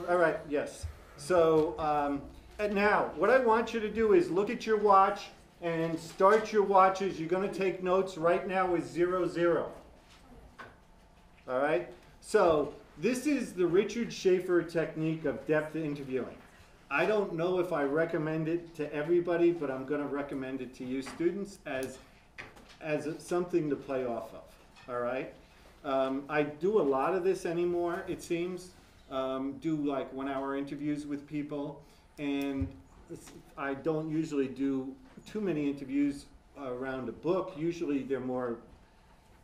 All right, yes. So and now, what I want you to do is look at your watch and start your watches. You're going to take notes. Right now is 00. All right? So this is the Richard Schaefer technique of depth interviewing. I don't know if I recommend it to everybody, but I'm going to recommend it to you students as something to play off of. All right? I do a lot of this anymore, it seems. Do like 1-hour interviews with people, and I don't usually do too many interviews around a book. Usually they're more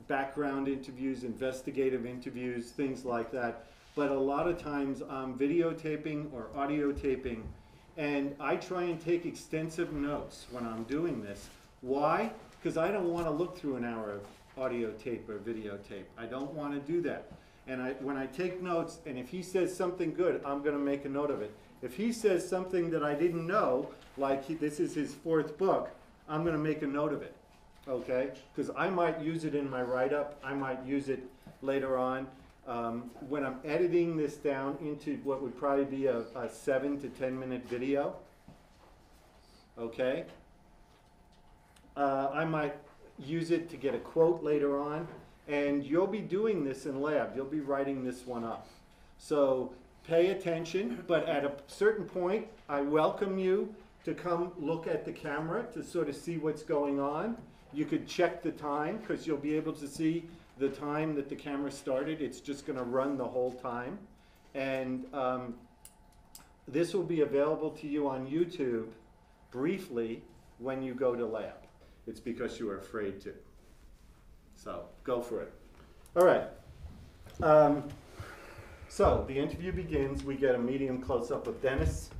background interviews, investigative interviews, things like that. But a lot of times I'm videotaping or audio taping, and I try and take extensive notes when I'm doing this. Why? Because I don't want to look through an hour of audio tape or videotape. I don't want to do that. And when I take notes, and if he says something good, I'm going to make a note of it. If he says something that I didn't know, like this is his 4th book, I'm going to make a note of it, okay? Because I might use it in my write-up. I might use it later on. When I'm editing this down into what would probably be a 7 to 10 minute video, okay? I might use it to get a quote later on. And you'll be doing this in lab. You'll be writing this one up. So pay attention, but at a certain point, I welcome you to come look at the camera to sort of see what's going on. You could check the time, because you'll be able to see the time that the camera started. It's just going to run the whole time. And this will be available to you on YouTube briefly when you go to lab. It's because you are afraid to. So go for it. All right. So the interview begins. We get a medium close-up of Dennis.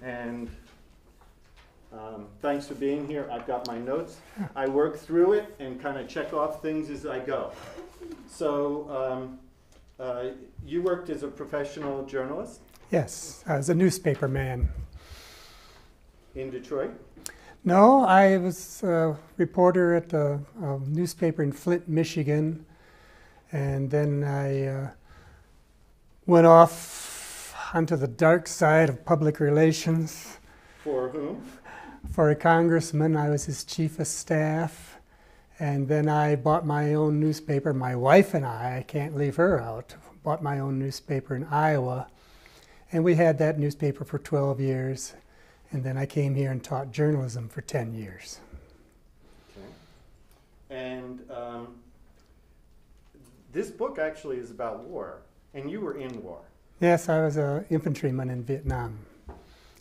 And thanks for being here. I've got my notes. I work through it and kind of check off things as I go. So you worked as a professional journalist? Yes, I was a newspaper man. In Detroit? No, I was a reporter at a newspaper in Flint, Michigan, and then I went off onto the dark side of public relations. For whom? For a congressman. I was his chief of staff, and then I bought my own newspaper. My wife and I can't leave her out, bought my own newspaper in Iowa, and we had that newspaper for 12 years. And then I came here and taught journalism for 10 years. Okay. And this book actually is about war, and you were in war. Yes, I was an infantryman in Vietnam,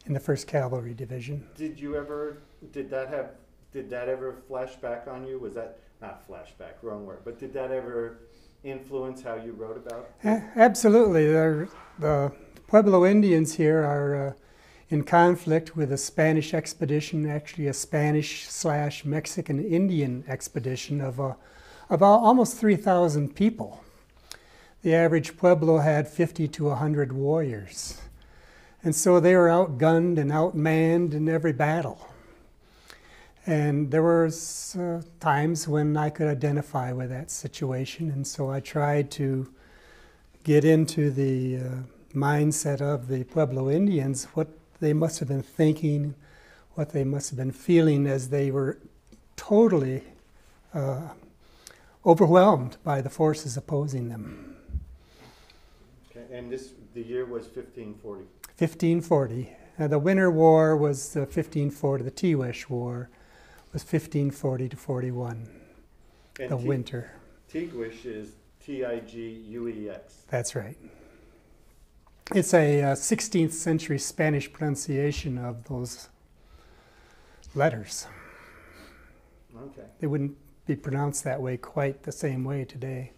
in the 1st Cavalry Division. Did that ever flash back on you? Was that, not flashback, wrong word, but did that ever influence how you wrote about it? Absolutely. The Pueblo Indians here are in conflict with a Spanish expedition, actually a Spanish/Mexican Indian expedition of almost 3,000 people. The average Pueblo had 50 to 100 warriors. And so they were outgunned and outmanned in every battle. And there were times when I could identify with that situation, and so I tried to get into the mindset of the Pueblo Indians, what they must have been thinking, what they must have been feeling as they were totally overwhelmed by the forces opposing them. Okay, and the year was 1540. 1540. The Winter War was 1540. The Tiwish War was 1540 to 41. And the winter. Tiguex is T-I-G-U-E-X. That's right. It's a 16th century Spanish pronunciation of those letters. Okay. They wouldn't be pronounced that way quite the same way today.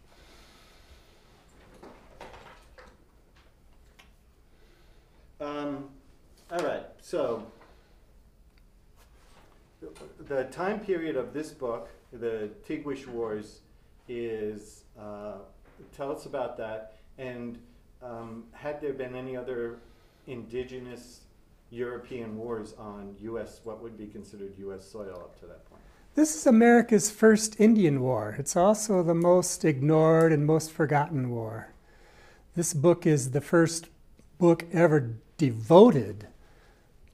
All right, so the time period of this book, the Tiguex Wars, is, tell us about that, and had there been any other indigenous European wars on U.S., what would be considered U.S. soil up to that point? This is America's first Indian War. It's also the most ignored and most forgotten war. This book is the first book ever devoted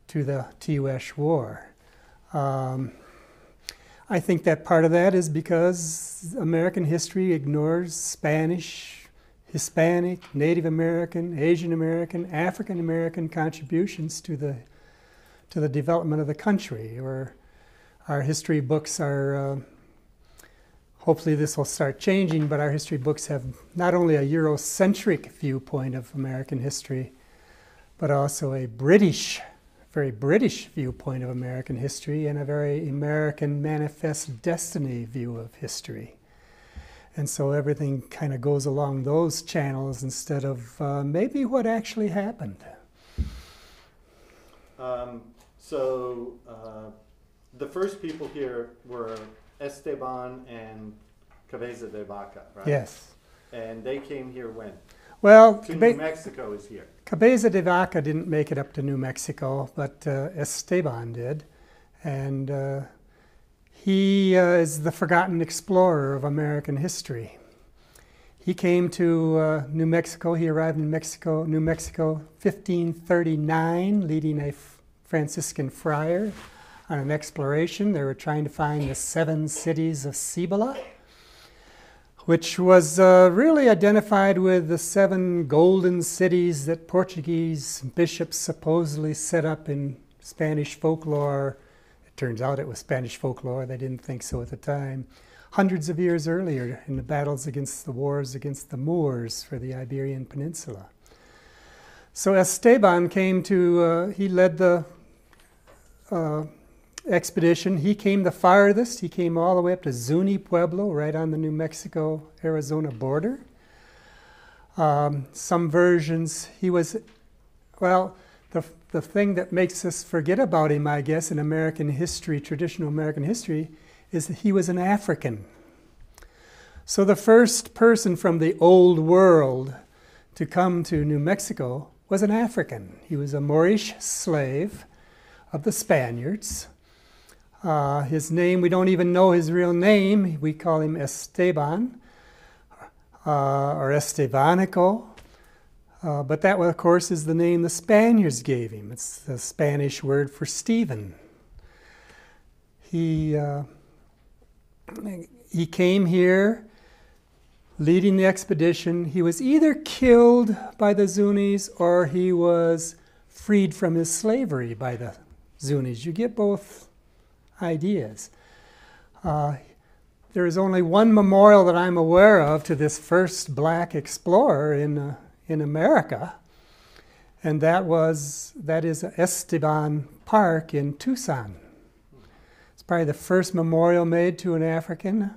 to the Tiwash War. I think that part of that is because American history ignores Spanish, Hispanic, Native American, Asian American, African American contributions to the development of the country. Or our history books are, hopefully this will start changing, but our history books have not only a Eurocentric viewpoint of American history, but also a very British viewpoint of American history and a very American manifest destiny view of history. And so everything kind of goes along those channels instead of maybe what actually happened. The first people here were Esteban and Cabeza de Vaca, right? Yes. And they came here when? Well, To New Mexico is here. Cabeza de Vaca didn't make it up to New Mexico, but Esteban did. And he is the forgotten explorer of American history. He came to New Mexico. He arrived in New Mexico 1539, leading a Franciscan friar on an exploration. They were trying to find the 7 cities of Cibola, which was really identified with the 7 golden cities that Portuguese bishops supposedly set up in Spanish folklore. It turns out it was Spanish folklore. They didn't think so at the time. Hundreds of years earlier in the battles against the wars against the Moors for the Iberian Peninsula. So Esteban came to, he led the expedition. He came the farthest. He came all the way up to Zuni Pueblo, right on the New Mexico-Arizona border. Some versions, he was, well, the thing that makes us forget about him, I guess, in American history, traditional American history, is that he was an African. So the first person from the old world to come to New Mexico was an African. He was a Moorish slave of the Spaniards. His name, we don't even know his real name. We call him Esteban or Estevanico. But that, of course, is the name the Spaniards gave him. It's the Spanish word for Stephen. He came here leading the expedition. He was either killed by the Zunis or he was freed from his slavery by the Zunis. You get both ideas. There is only one memorial that I'm aware of to this first black explorer in America, and that is Esteban Park in Tucson. It's probably the first memorial made to an African,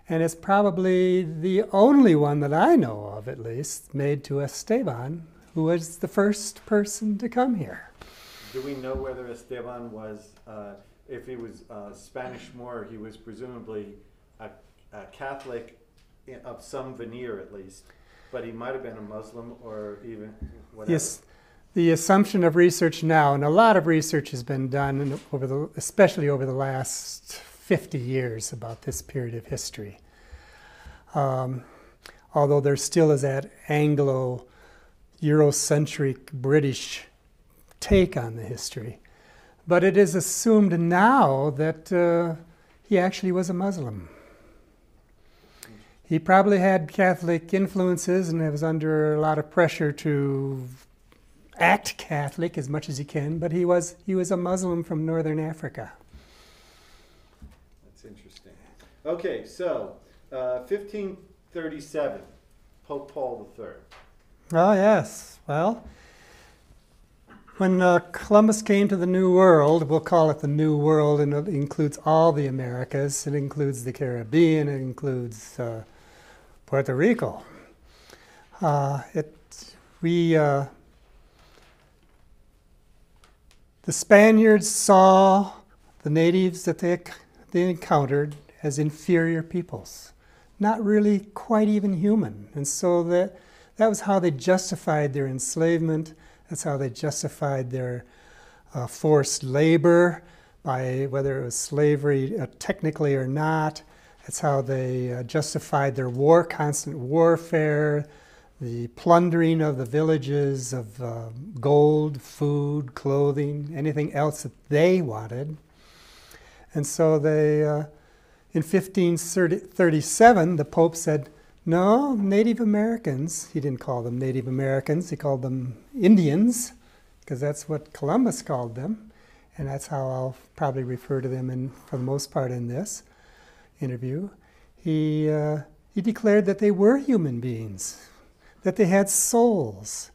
and it's probably the only one that I know of, at least, made to Esteban, who was the first person to come here. Do we know whether Esteban was, if he was Spanish Moor, he was presumably a Catholic of some veneer at least, but he might have been a Muslim or even whatever? Yes, the assumption of research now, and a lot of research has been done, especially over the last 50 years about this period of history. Although there still is that Anglo-Eurocentric British take on the history. But it is assumed now that he actually was a Muslim. He probably had Catholic influences and was under a lot of pressure to act Catholic as much as he can, but he was a Muslim from northern Africa. That's interesting. Okay, so 1537, Pope Paul III. Oh, yes. Well, when Columbus came to the New World, we'll call it the New World, and it includes all the Americas. It includes the Caribbean. It includes Puerto Rico. The Spaniards saw the natives that they encountered as inferior peoples, not really quite even human. And so that was how they justified their enslavement. That's how they justified their forced labor, by whether it was slavery technically or not. That's how they justified their constant warfare, the plundering of the villages of gold, food, clothing, anything else that they wanted. And so they, in 1537, the Pope said, no, Native Americans, he didn't call them Native Americans, he called them Indians, because that's what Columbus called them. And that's how I'll probably refer to them for the most part in this interview. He declared that they were human beings, that they had souls,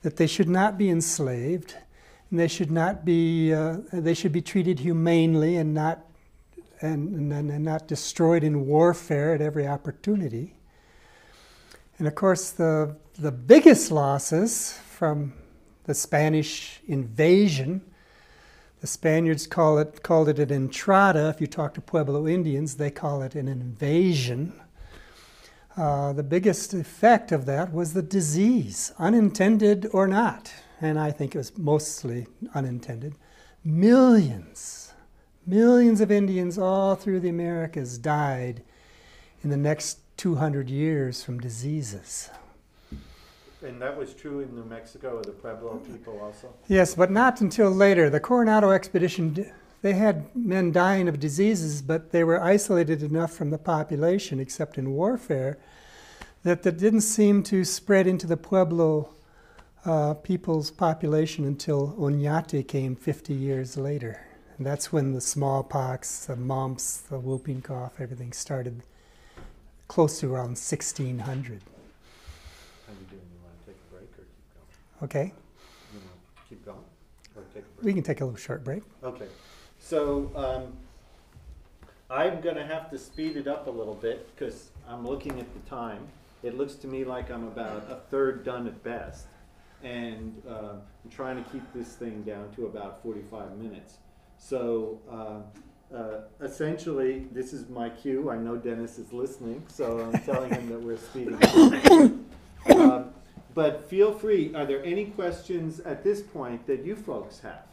that they should not be enslaved, and they should be treated humanely and not destroyed in warfare at every opportunity. And of course, the biggest losses from the Spanish invasion, the Spaniards called it an entrada. If you talk to Pueblo Indians, they call it an invasion. The biggest effect of that was the disease, unintended or not, and I think it was mostly unintended. Millions of Indians all through the Americas died in the next 200 years from diseases. And that was true in New Mexico, the Pueblo people also? Yes, but not until later. The Coronado expedition, they had men dying of diseases, but they were isolated enough from the population, except in warfare, that didn't seem to spread into the Pueblo people's population until Oñate came 50 years later. And that's when the smallpox, the mumps, the whooping cough, everything started close to around 1600. How are you doing? You want to take a break or keep going? Okay. You want to keep going or take a break? We can take a little short break. Okay. So I'm going to have to speed it up a little bit because I'm looking at the time. It looks to me like I'm about a third done at best. And I'm trying to keep this thing down to about 45 minutes. So essentially, this is my cue. I know Dennis is listening, so I'm telling him that we're speeding up. But feel free, are there any questions at this point that you folks have?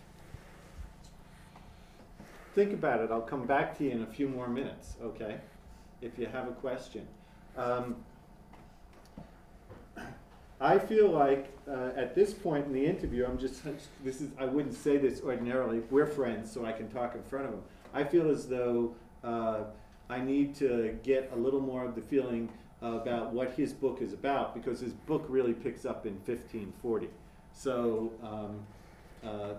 Think about it. I'll come back to you in a few more minutes, okay? If you have a question. I feel like at this point in the interview, I wouldn't say this ordinarily. We're friends, so I can talk in front of him. I feel as though I need to get a little more of the feeling about what his book is about, because his book really picks up in 1540. So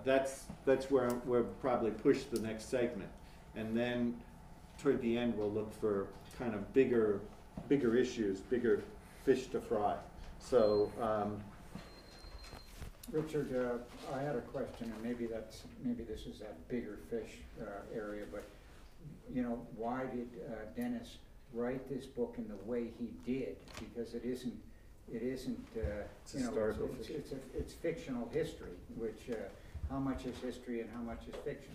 that's where we'll probably push the next segment. And then toward the end, we'll look for kind of bigger issues, bigger fish to fry. So, Richard, I had a question, and maybe this is that bigger fish area, but why did Dennis write this book in the way he did? Because it isn't it's historical fiction. It's fictional history, which how much is history and how much is fiction?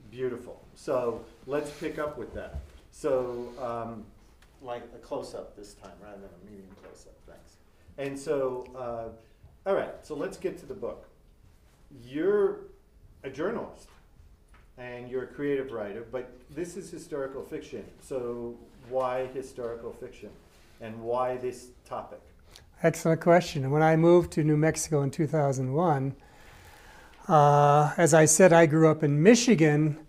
Beautiful. So let's pick up with that. So like a close-up this time rather than a medium close-up. Thanks. And so, all right, so let's get to the book. You're a journalist and you're a creative writer, but this is historical fiction. So why historical fiction and why this topic? Excellent question. When I moved to New Mexico in 2001, as I said, I grew up in Michigan,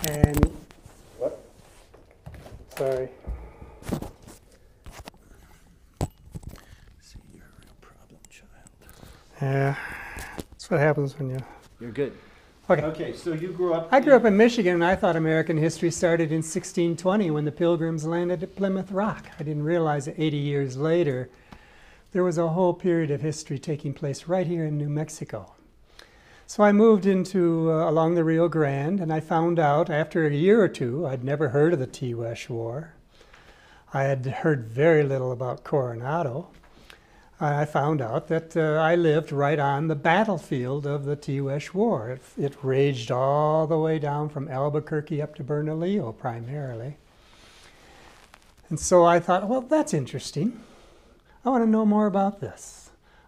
and sorry. See, you're a real problem, child. Yeah, that's what happens when you... You're good. Okay. Okay, so you grew up... I grew up in Michigan, and I thought American history started in 1620 when the Pilgrims landed at Plymouth Rock. I didn't realize that 80 years later, there was a whole period of history taking place right here in New Mexico. So I moved into along the Rio Grande, and I found out after a year or two, I'd never heard of the T-Wesh War. I had heard very little about Coronado. I found out that I lived right on the battlefield of the T-Wesh War. It raged all the way down from Albuquerque up to Bernalillo primarily. And so I thought, well, that's interesting. I want to know more about this.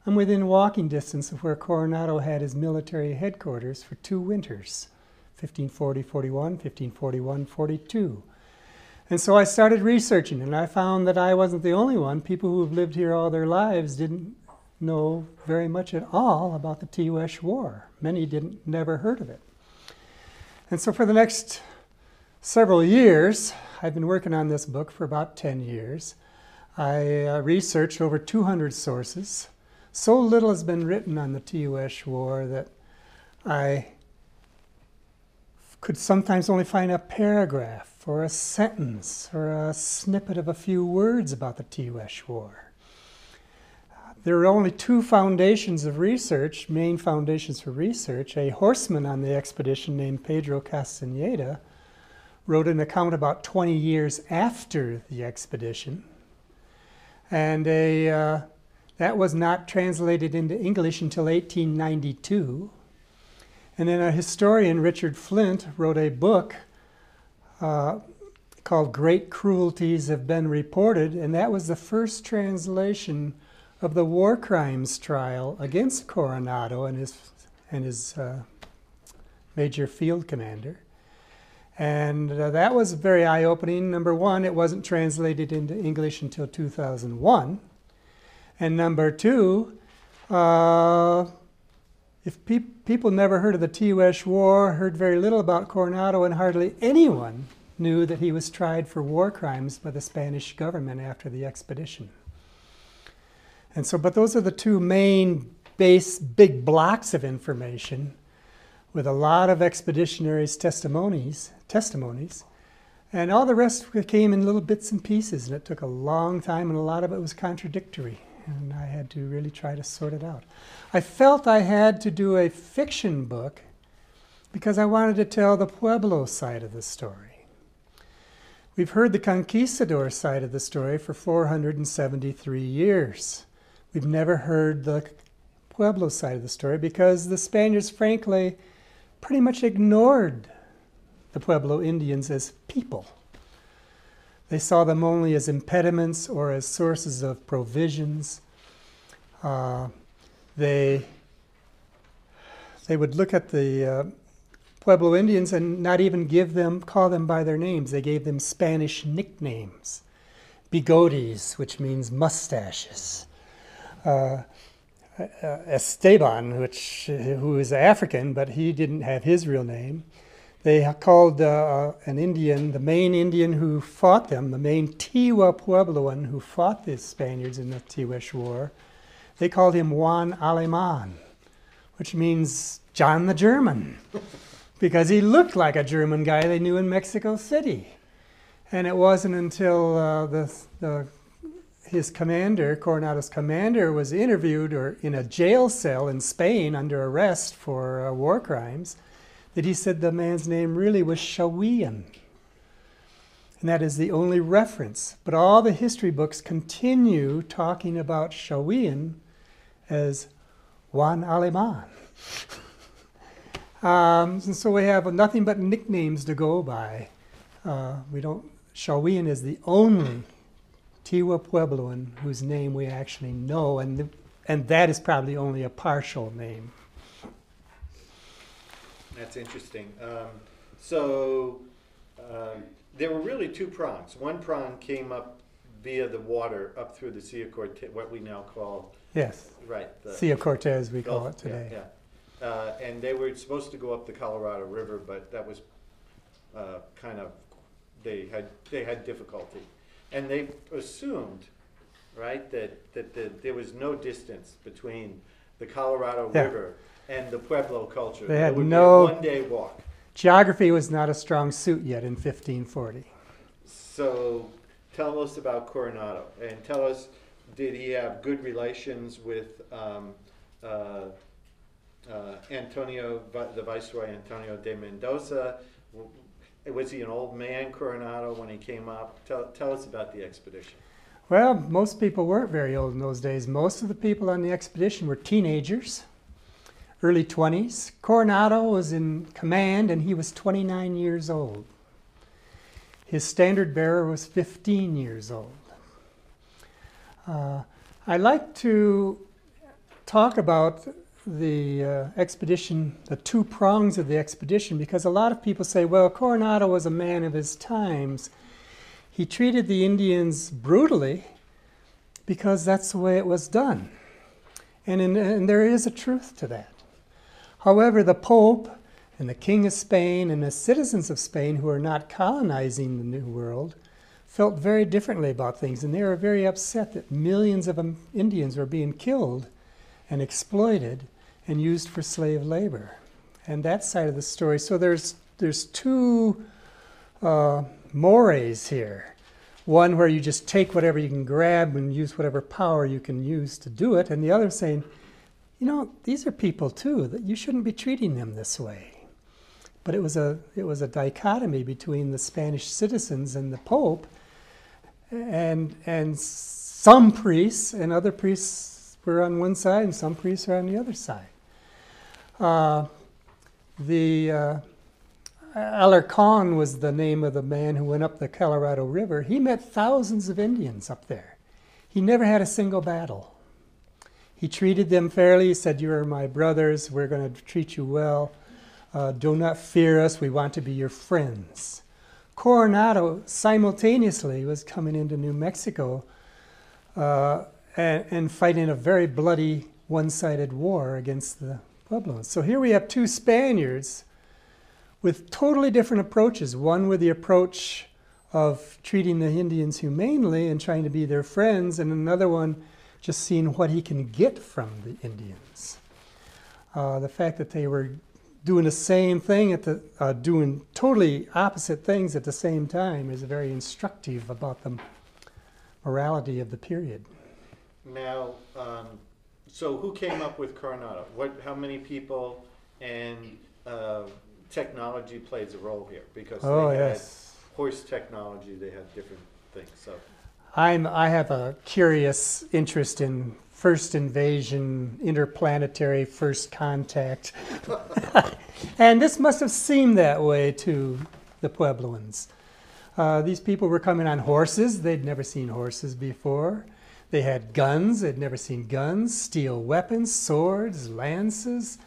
I'm within walking distance of where Coronado had his military headquarters for 2 winters, 1540-41, 1541-42. And so I started researching, and I found that I wasn't the only one. People who have lived here all their lives didn't know very much at all about the Tiwash War. Many never heard of it. And so for the next several years, I've been working on this book for about 10 years. I researched over 200 sources. So little has been written on the Tiwash War that I could sometimes only find a paragraph or a sentence or a snippet of a few words about the Tiwash War. There are only two foundations of research, main foundations for research. A horseman on the expedition named Pedro Castaneda wrote an account about 20 years after the expedition, and that was not translated into English until 1892. And then a historian, Richard Flint, wrote a book called Great Cruelties Have Been Reported, and that was the first translation of the war crimes trial against Coronado and his major field commander. And that was very eye-opening. Number one, it wasn't translated into English until 2001. And number two, if people never heard of the Tiwash War, heard very little about Coronado, and hardly anyone knew that he was tried for war crimes by the Spanish government after the expedition. And so, but those are the two main big blocks of information, with a lot of expeditionaries' testimonies, and all the rest came in little bits and pieces, and it took a long time, and a lot of it was contradictory, and I had to really try to sort it out. I felt I had to do a fiction book because I wanted to tell the Pueblo side of the story. We've heard the conquistador side of the story for 473 years. We've never heard the Pueblo side of the story because the Spaniards, frankly, pretty much ignored the Pueblo Indians as people. They saw them only as impediments or as sources of provisions. They would look at the Pueblo Indians and not even call them by their names. They gave them Spanish nicknames. Bigotes, which means mustaches. Esteban, who is African, but he didn't have his real name. They called an Indian, the main Indian who fought them, the main Tiwa Puebloan who fought the Spaniards in the Tiwash War, they called him Juan Aleman, which means John the German, because he looked like a German guy they knew in Mexico City. And it wasn't until his commander, Coronado's commander, was interviewed or in a jail cell in Spain under arrest for war crimes, that he said the man's name really was Shawian. And that is the only reference. But all the history books continue talking about Shawian as Juan Aleman. And so we have nothing but nicknames to go by. Shawian is the only Tiwa Puebloan whose name we actually know, and that is probably only a partial name. That's interesting. There were really two prongs. One prong came up via the water up through the Sea of Cortez, what we now call... Yes. Right. Sea of Cortez, we call Gulf, it today. Yeah. And they were supposed to go up the Colorado River, but that was they had difficulty. And they assumed, right, that there was no distance between the Colorado River and the Pueblo culture. They had it would no be a one-day walk. Geography was not a strong suit yet in 1540. So tell us about Coronado, and tell us, did he have good relations with Antonio, the Viceroy Antonio de Mendoza? Was he an old man, Coronado, when he came up? Tell us about the expedition. Well, most people weren't very old in those days. Most of the people on the expedition were teenagers, early 20s. Coronado was in command, and he was 29 years old. His standard bearer was 15 years old. I like to talk about the expedition, the two prongs of the expedition, because a lot of people say, well, Coronado was a man of his times. he treated the Indians brutally because that's the way it was done. And there is a truth to that. However, the Pope and the King of Spain and the citizens of Spain who are not colonizing the New World felt very differently about things, and they were very upset that millions of Indians were being killed and exploited and used for slave labor. And that side of the story, so there's two mores here. One where you just take whatever you can grab and use whatever power you can use to do it, and the other saying, you know, these are people too, that you shouldn't be treating them this way. But it was a dichotomy between the Spanish citizens and the Pope, and some priests and other priests were on one side and some priests were on the other side. Alarcon was the name of the man who went up the Colorado River. He met thousands of Indians up there. He never had a single battle. He treated them fairly. He said, "You are my brothers. We're going to treat you well. Do not fear us. We want to be your friends." Coronado simultaneously was coming into New Mexico and fighting a very bloody one-sided war against the Pueblos. So here we have two Spaniards with totally different approaches. One with the approach of treating the Indians humanely and trying to be their friends, and another one just seeing what he can get from the Indians. The fact that they were doing the same thing, doing totally opposite things at the same time is very instructive about the morality of the period. Now, so who came up with Coronado? How many people and technology plays a role here? Because they had horse technology, they had different things. So I have a curious interest in first invasion, interplanetary first contact. And this must have seemed that way to the Puebloans. These people were coming on horses. They'd never seen horses before. They had guns. They'd never seen guns, steel weapons, swords, lances,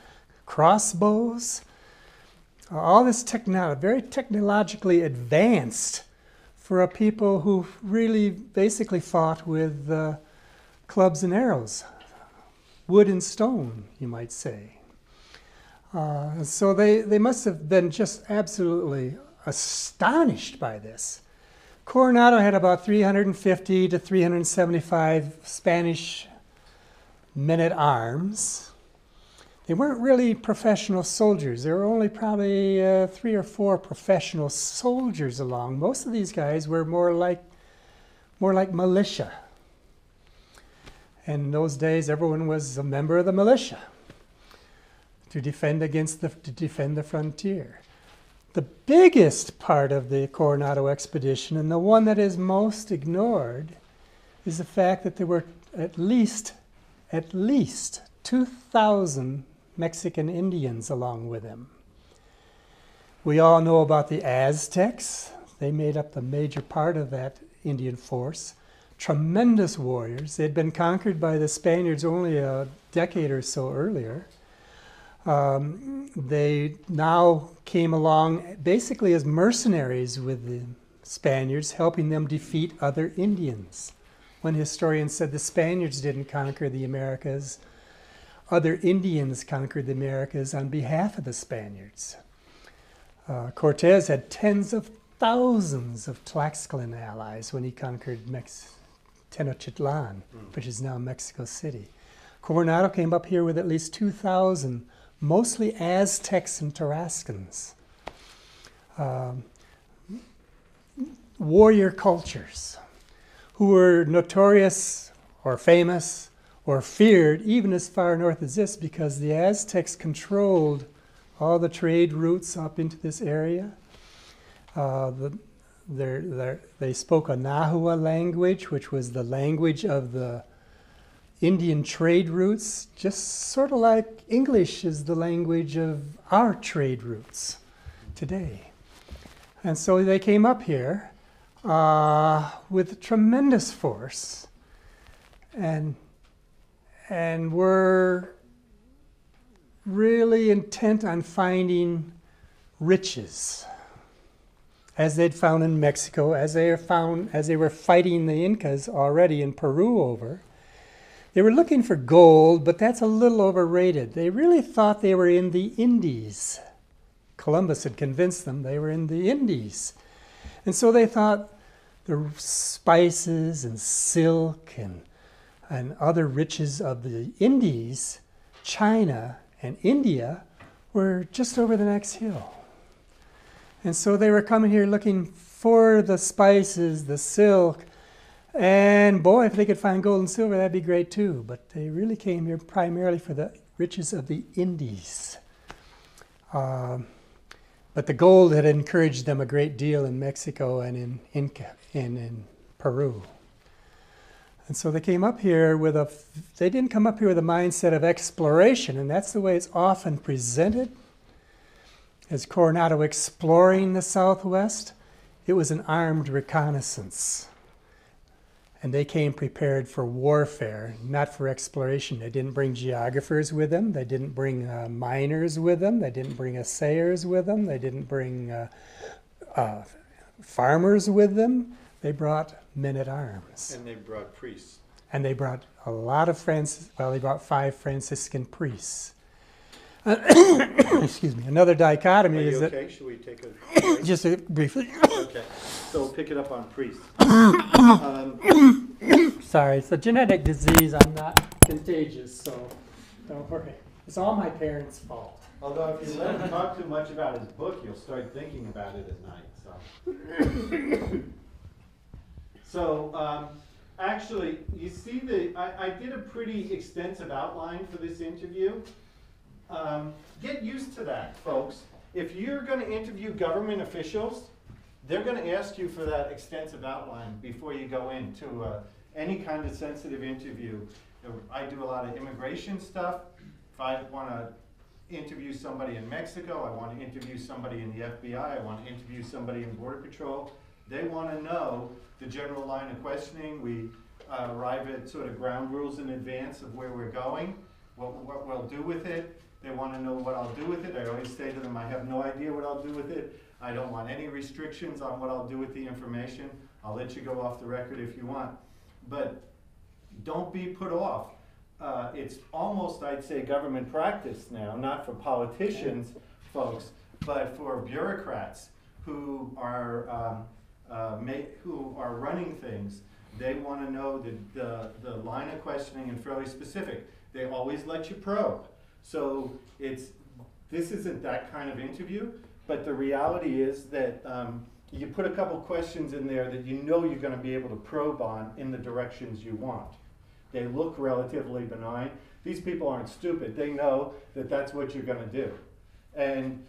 crossbows. All this technology, very technologically advanced for a people who really basically fought with clubs and arrows, wood and stone, you might say. So they must have been just absolutely astonished by this. Coronado had about 350 to 375 Spanish men-at-arms. They weren't really professional soldiers. There were only probably 3 or 4 professional soldiers along. Most of these guys were more like militia. And in those days, everyone was a member of the militia to defend the frontier. The biggest part of the Coronado expedition, and the one that is most ignored, is the fact that there were at least 2,000 Mexican Indians along with him. We all know about the Aztecs. They made up the major part of that Indian force. Tremendous warriors. They'd been conquered by the Spaniards only a decade or so earlier. They now came along basically as mercenaries with the Spaniards, helping them defeat other Indians. One historian said the Spaniards didn't conquer the Americas. Other Indians conquered the Americas on behalf of the Spaniards. Cortez had tens of thousands of Tlaxcalan allies when he conquered Tenochtitlan, which is now Mexico City. Coronado came up here with at least 2,000, mostly Aztecs and Tarascans. Warrior cultures who were notorious or famous or feared even as far north as this, because the Aztecs controlled all the trade routes up into this area. They spoke a Nahua language, which was the language of the Indian trade routes, just sort of like English is the language of our trade routes today. And so they came up here with tremendous force and were really intent on finding riches as they'd found in Mexico, as they were fighting the Incas already in Peru over. They were looking for gold, but that's a little overrated. They really thought they were in the Indies. Columbus had convinced them they were in the Indies. And so they thought the spices and silk and other riches of the Indies, China and India, were just over the next hill. And so they were coming here looking for the spices, the silk, and boy, if they could find gold and silver, that'd be great too. But they really came here primarily for the riches of the Indies. But the gold had encouraged them a great deal in Mexico and in Inca and in Peru. And so they came up here they didn't come up here with a mindset of exploration, and that's the way it's often presented. As Coronado exploring the Southwest, it was an armed reconnaissance. And they came prepared for warfare, not for exploration. They didn't bring geographers with them. They didn't bring miners with them. They didn't bring assayers with them. They didn't bring farmers with them. They brought men-at-arms. And they brought priests. And they brought a lot of they brought 5 Franciscan priests. Excuse me. Another dichotomy is that... Okay, should we take a break? Just briefly. Okay, so we'll pick it up on priests. Sorry, it's a genetic disease. I'm not contagious, so don't worry. It's all my parents' fault. Although if you let him talk too much about his book, you'll start thinking about it at night. So, actually, you see I did a pretty extensive outline for this interview. Get used to that, folks. If you're going to interview government officials, they're going to ask you for that extensive outline before you go into any kind of sensitive interview. I do a lot of immigration stuff. If I want to interview somebody in Mexico, I want to interview somebody in the FBI, I want to interview somebody in Border Patrol, they want to know the general line of questioning. We arrive at sort of ground rules in advance of where we're going, what we'll do with it. They want to know what I'll do with it. I always say to them, I have no idea what I'll do with it. I don't want any restrictions on what I'll do with the information. I'll let you go off the record if you want. But don't be put off. It's almost, I'd say, government practice now, not for politicians, folks, but for bureaucrats who are running things. They want to know the line of questioning and fairly specific. They always let you probe. So this isn't that kind of interview, but the reality is that you put a couple questions in there that you know you're going to be able to probe on in the directions you want. They look relatively benign. These people aren't stupid. They know that that's what you're going to do. And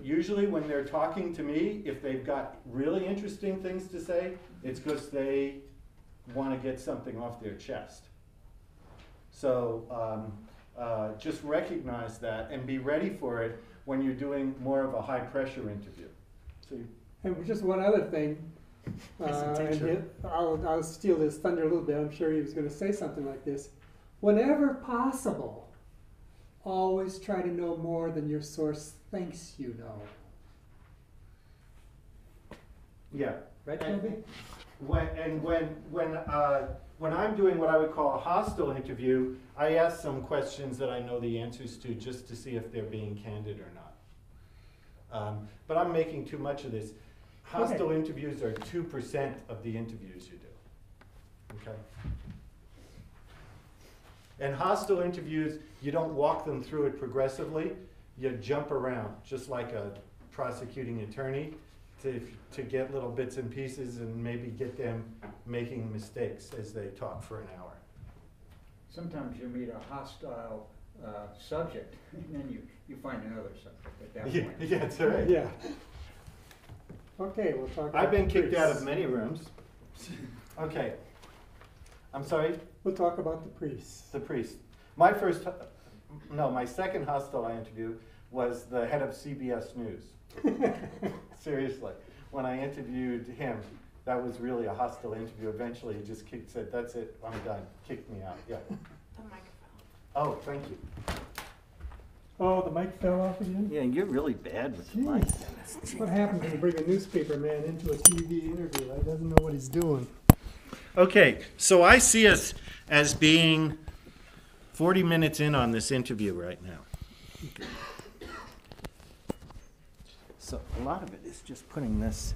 usually when they're talking to me, if they've got really interesting things to say, it's because they want to get something off their chest. So just recognize that and be ready for it when you're doing more of a high pressure interview. So and just one other thing, I'll steal his thunder a little bit. I'm sure he was going to say something like this. Whenever possible, always try to know more than your source thinks you know. Yeah. Right, Toby? When I'm doing what I would call a hostile interview, I ask some questions that I know the answers to just to see if they're being candid or not. But I'm making too much of this. Hostile interviews are 2% of the interviews you do. Okay? And hostile interviews, you don't walk them through it progressively. You jump around, just like a prosecuting attorney, to get little bits and pieces and maybe get them making mistakes as they talk for an hour. Sometimes you meet a hostile subject, and then you find another subject at that point. Yeah, that's right. Yeah. Okay, we'll talk about I've been kicked priests. out of many rooms. Okay. I'm sorry? We'll talk about the priests. The priest. My second hostile I interviewed was the head of CBS News. Seriously. When I interviewed him, that was really a hostile interview. Eventually he just said, that's it, I'm done. Kicked me out. Yeah. The microphone. Oh, thank you. Oh, the mic fell off again? Yeah, you're really bad with the mic, Jeez. Dennis. What happens when you bring a newspaper man into a TV interview? He doesn't know what he's doing. Okay, so I see us as being 40 minutes in on this interview right now. So a lot of it is just putting this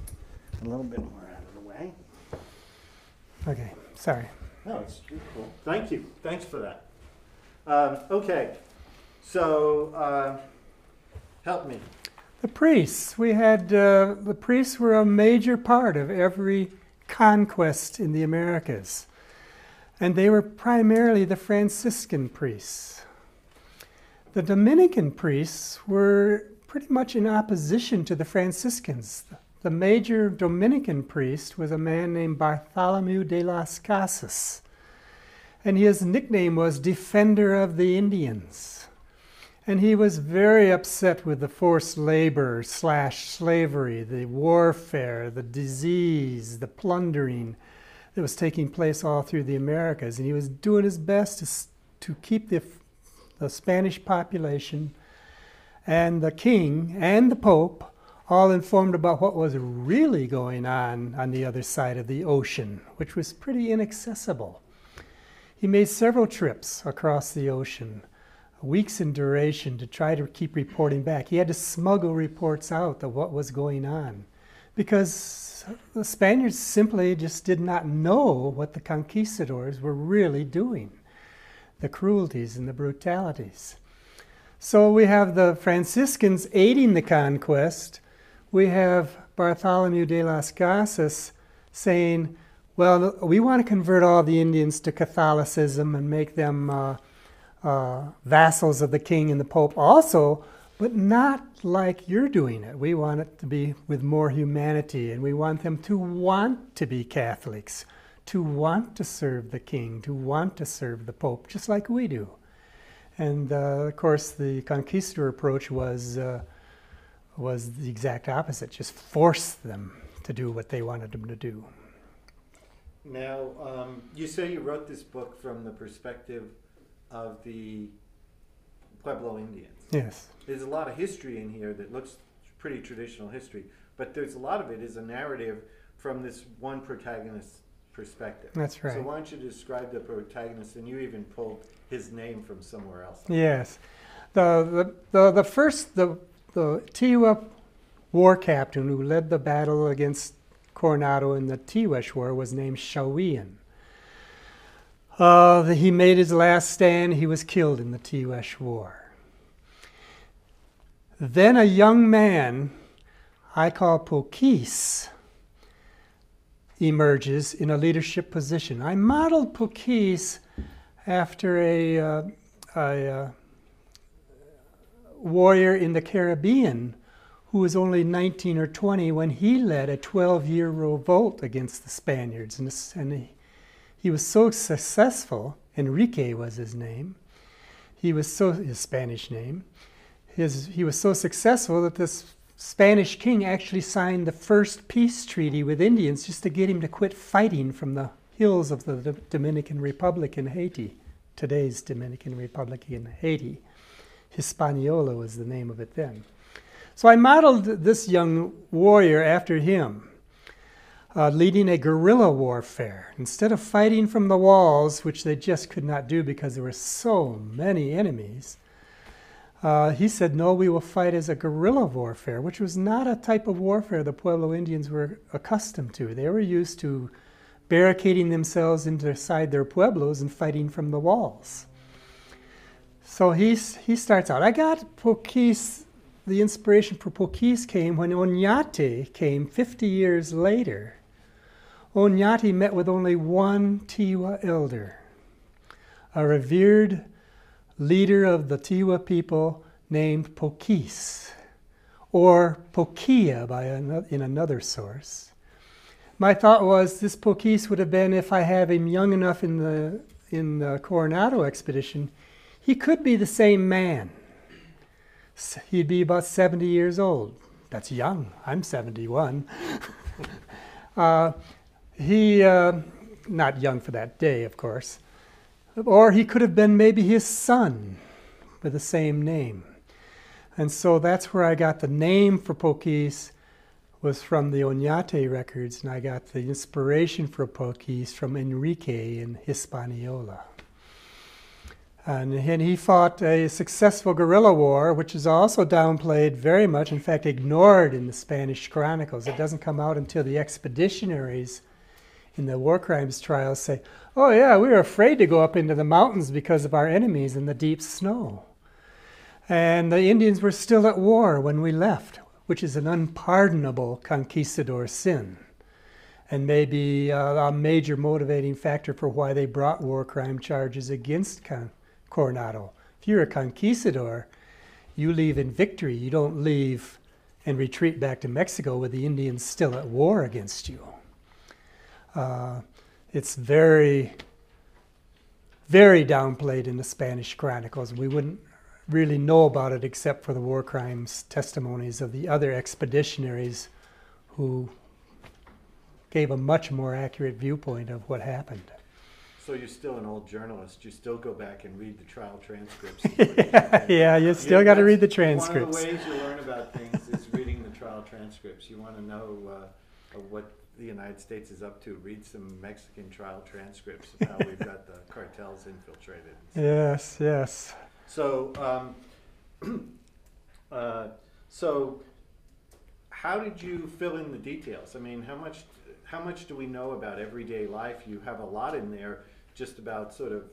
a little bit more out of the way. Okay, sorry. No, it's cool. Thank you. Thanks for that. Okay, so help me. The priests. We had, the priests were a major part of every conquest in the Americas. And they were primarily the Franciscan priests. The Dominican priests were pretty much in opposition to the Franciscans. The major Dominican priest was a man named Bartholomew de las Casas. And his nickname was Defender of the Indians. And he was very upset with the forced labor / slavery, the warfare, the disease, the plundering that was taking place all through the Americas. And he was doing his best to keep the Spanish population and the king and the Pope all informed about what was really going on the other side of the ocean, which was pretty inaccessible. He made several trips across the ocean, weeks in duration, to try to keep reporting back. He had to smuggle reports out of what was going on because the Spaniards simply just did not know what the conquistadors were really doing, the cruelties and the brutalities. So we have the Franciscans aiding the conquest. We have Bartholomew de las Casas saying, well, we want to convert all the Indians to Catholicism and make them vassals of the king and the Pope also, but not like you're doing it. We want it to be with more humanity, and we want them to want to be Catholics, to want to serve the king, to want to serve the Pope, just like we do. And of course, the conquistador approach was the exact opposite, just force them to do what they wanted them to do. Now, you say you wrote this book from the perspective of the Pueblo Indians. Yes. There's a lot of history in here that looks pretty traditional history, but there's a lot of it is a narrative from this one protagonist's perspective. That's right. So why don't you describe the protagonist, and you even pulled his name from somewhere else. Yes. The Tiwa war captain who led the battle against Coronado in the Tiwash War was named Shawian. He made his last stand. He was killed in the Tiwash War. Then a young man, I call Pokis, emerges in a leadership position. I modeled Pokis after a warrior in the Caribbean who was only 19 or 20 when he led a 12-year revolt against the Spaniards. And he was so successful. Enrique was his name. His Spanish name. He was so successful that this Spanish king actually signed the first peace treaty with Indians just to get him to quit fighting from the hills of the Dominican Republic in Haiti, today's Dominican Republic in Haiti. Hispaniola was the name of it then. So I modeled this young warrior after him, leading a guerrilla warfare. Instead of fighting from the walls, which they just could not do because there were so many enemies, he said, no, we will fight as a guerrilla warfare, which was not a type of warfare the Pueblo Indians were accustomed to. They were used to barricading themselves inside their pueblos and fighting from the walls. So he starts out. I got Pokis, the inspiration for Pokis came when Oñate came 50 years later. Oñate met with only one Tiwa elder, a revered leader of the Tiwa people named Pokis, or Pokia in another source. My thought was this Pokis would have been, if I have him young enough in the Coronado expedition, he could be the same man. He'd be about 70 years old. That's young. I'm 71. Not young for that day, of course. Or he could have been maybe his son with the same name. And so that's where I got the name for Poquis, was from the Oñate records, and I got the inspiration for Poquis from Enrique in Hispaniola. And he fought a successful guerrilla war, which is also downplayed very much, in fact ignored in the Spanish chronicles. It doesn't come out until the expeditionaries in the war crimes trials say, oh yeah, we were afraid to go up into the mountains because of our enemies in the deep snow. And the Indians were still at war when we left, which is an unpardonable conquistador sin, and maybe a major motivating factor for why they brought war crime charges against Coronado. If you're a conquistador, you leave in victory. You don't leave and retreat back to Mexico with the Indians still at war against you. It's very, very downplayed in the Spanish chronicles. We wouldn't really know about it except for the war crimes testimonies of the other expeditionaries who gave a much more accurate viewpoint of what happened. So you're still an old journalist. You still go back and read the trial transcripts. Yeah, you still got to read the transcripts. One of the ways you learn about things is reading the trial transcripts. You want to know what the United States is up to. Read some Mexican trial transcripts of how we've got the cartels infiltrated. Yes, yes. So, so how did you fill in the details? I mean, how much do we know about everyday life? You have a lot in there, just about sort of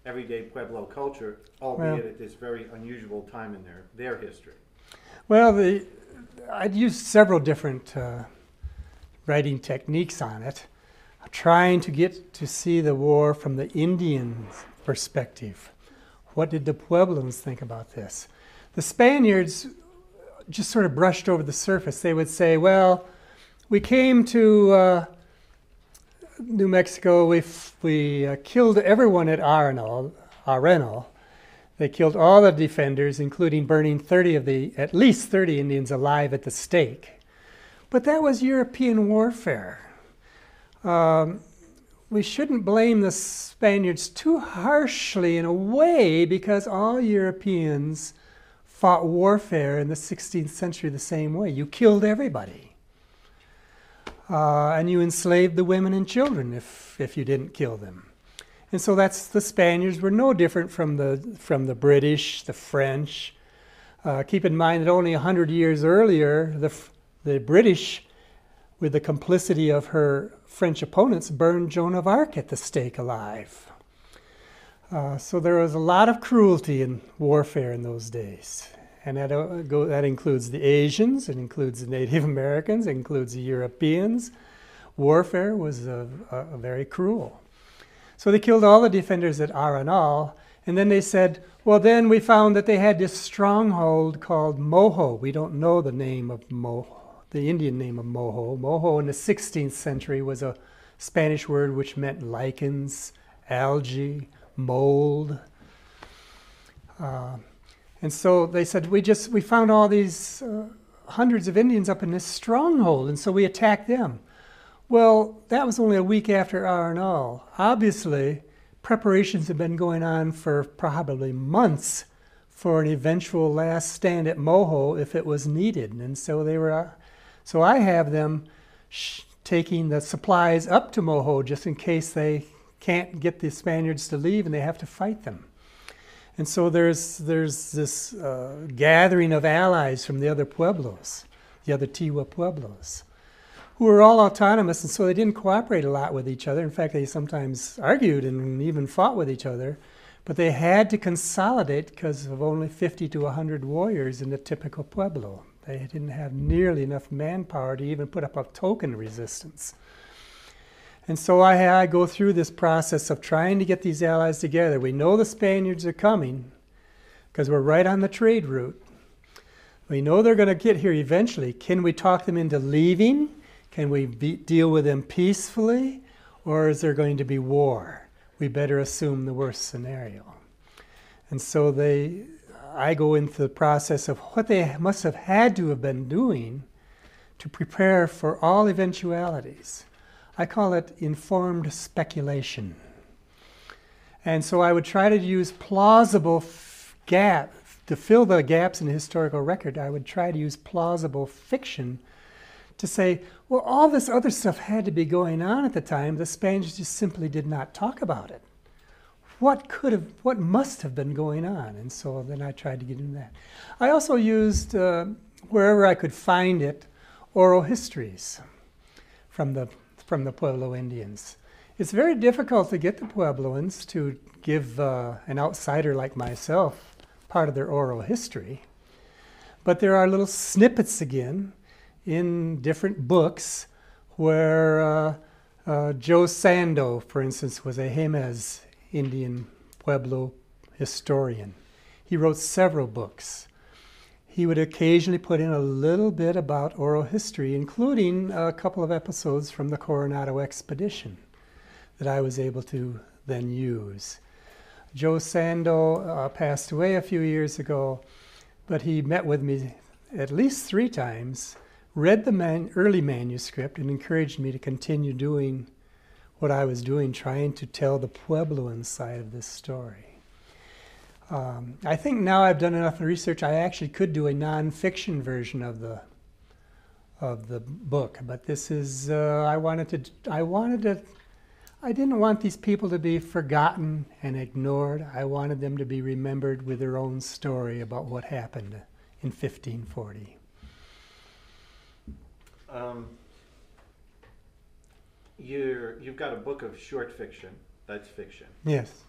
everyday Pueblo culture, albeit at this very unusual time in their history. Well, I'd used several different writing techniques on it, trying to get to see the war from the Indian perspective. What did the Pueblans think about this? The Spaniards just sort of brushed over the surface. They would say, well, we came to New Mexico, we killed everyone at Arenal. They killed all the defenders, including burning at least 30 Indians alive at the stake. But that was European warfare. We shouldn't blame the Spaniards too harshly in a way, because all Europeans fought warfare in the 16th century the same way. You killed everybody. And you enslaved the women and children if you didn't kill them. And so the Spaniards were no different from the British, the French. Keep in mind that only 100 years earlier, the British, with the complicity of her French opponents, burned Joan of Arc at the stake alive. So there was a lot of cruelty in warfare in those days. And that includes the Asians, it includes the Native Americans, it includes the Europeans. Warfare was very cruel. So they killed all the defenders at Arenal, and then they said, well, then we found that they had this stronghold called Mojo. We don't know the name of Mojo, the Indian name of Mojo. Mojo in the 16th century was a Spanish word which meant lichens, algae, mold. And so they said, we found all these hundreds of Indians up in this stronghold, and so we attacked them. Well, that was only a week after Arenal. Obviously, preparations had been going on for probably months for an eventual last stand at Mojo if it was needed. And so so I have them taking the supplies up to Mojo just in case they can't get the Spaniards to leave and they have to fight them. And so there's this gathering of allies from the other pueblos, the other Tiwa pueblos, who were all autonomous, and so they didn't cooperate a lot with each other. In fact, they sometimes argued and even fought with each other, but they had to consolidate because of only 50 to 100 warriors in the typical pueblo. They didn't have nearly enough manpower to even put up a token resistance. And so I go through this process of trying to get these allies together. We know the Spaniards are coming because we're right on the trade route. We know they're going to get here eventually. Can we talk them into leaving? Can we deal with them peacefully? Or is there going to be war? We better assume the worst scenario. And so I go into the process of what they must have had to have been doing to prepare for all eventualities. I call it informed speculation. And so I would try to use plausible to fill the gaps in the historical record, I would try to use plausible fiction to say, well, all this other stuff had to be going on at the time. The Spaniards just simply did not talk about it. What must have been going on? And so then I tried to get into that. I also used, wherever I could find it, oral histories from the Pueblo Indians. It's very difficult to get the Puebloans to give an outsider like myself part of their oral history. But there are little snippets again in different books where Joe Sando, for instance, was a Jemez Indian Pueblo historian. He wrote several books. He would occasionally put in a little bit about oral history, including a couple of episodes from the Coronado expedition that I was able to then use. Joe Sando passed away a few years ago, but he met with me at least 3 times, read the early manuscript, and encouraged me to continue doing what I was doing, trying to tell the Puebloan side of this story. I think now I've done enough research, I actually could do a non-fiction version of the book, but this is, I didn't want these people to be forgotten and ignored. I wanted them to be remembered with their own story about what happened in 1540. You've got a book of short fiction. That's fiction. Yes.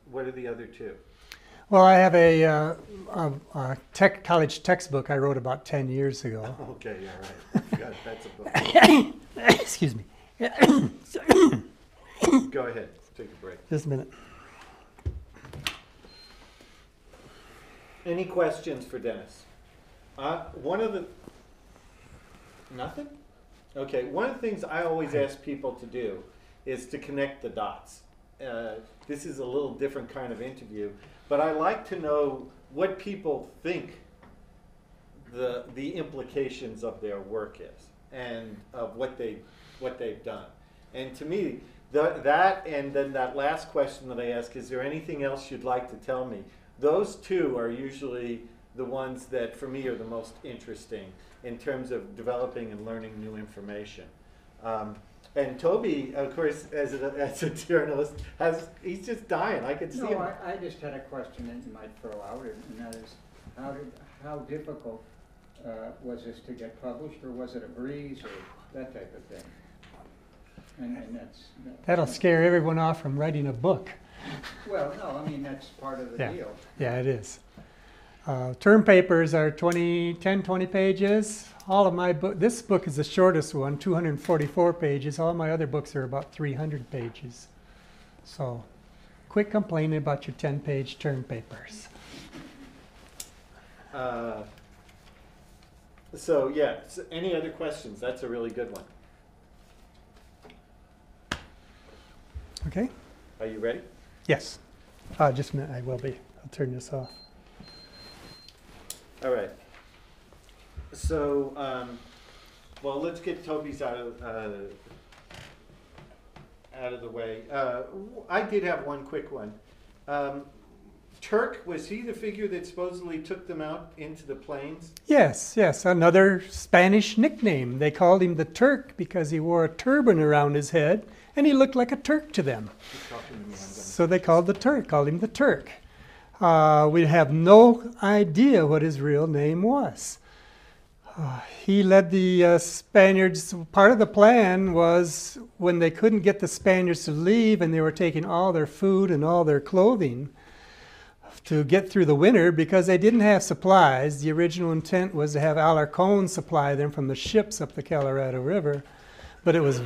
What are the other 2? Well, I have a college textbook I wrote about 10 years ago. Okay, yeah, right. I forgot that's a book. Excuse me. Go ahead. Take a break. Just a minute. Any questions for Dennis? Nothing? Okay, one of the things I always ask people to do is to connect the dots. This is a little different kind of interview, but I like to know what people think the implications of their work is and of what they've done. And to me, that and then that last question that I ask, is there anything else you'd like to tell me? Those 2 are usually the ones that for me are the most interesting in terms of developing and learning new information. And Toby, of course, as a journalist, he's just dying. I can see him. No, I just had a question that you might throw out, and that is, how difficult was this to get published, or was it a breeze, or that type of thing? And That'll scare everyone off from writing a book. Well, no, I mean, that's part of the deal. Yeah, it is. Term papers are 10, 20 pages. All of my this book is the shortest one, 244 pages. All my other books are about 300 pages. So quit complaining about your 10-page term papers. So any other questions? That's a really good one. Okay? Are you ready? Yes. Just a minute, I will be. I'll turn this off. All right. So, well, let's get Toby's out of the way. I did have one quick one. Turk, was he the figure that supposedly took them out into the plains? Yes, yes. Another Spanish nickname. They called him the Turk because he wore a turban around his head and he looked like a Turk to them. So they called him the Turk. We have no idea what his real name was. He led the Spaniards. Part of the plan was when they couldn't get the Spaniards to leave and they were taking all their food and all their clothing to get through the winter because they didn't have supplies. The original intent was to have Alarcón supply them from the ships up the Colorado River, but it was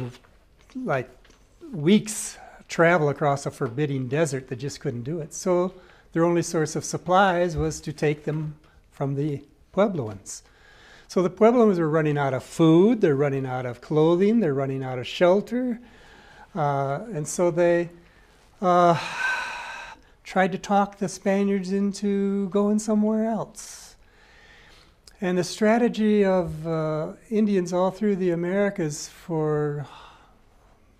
like weeks travel across a forbidding desert. They just couldn't do it. So their only source of supplies was to take them from the Puebloans. So the Puebloans were running out of food, they're running out of clothing, they're running out of shelter. And so they tried to talk the Spaniards into going somewhere else. And the strategy of Indians all through the Americas for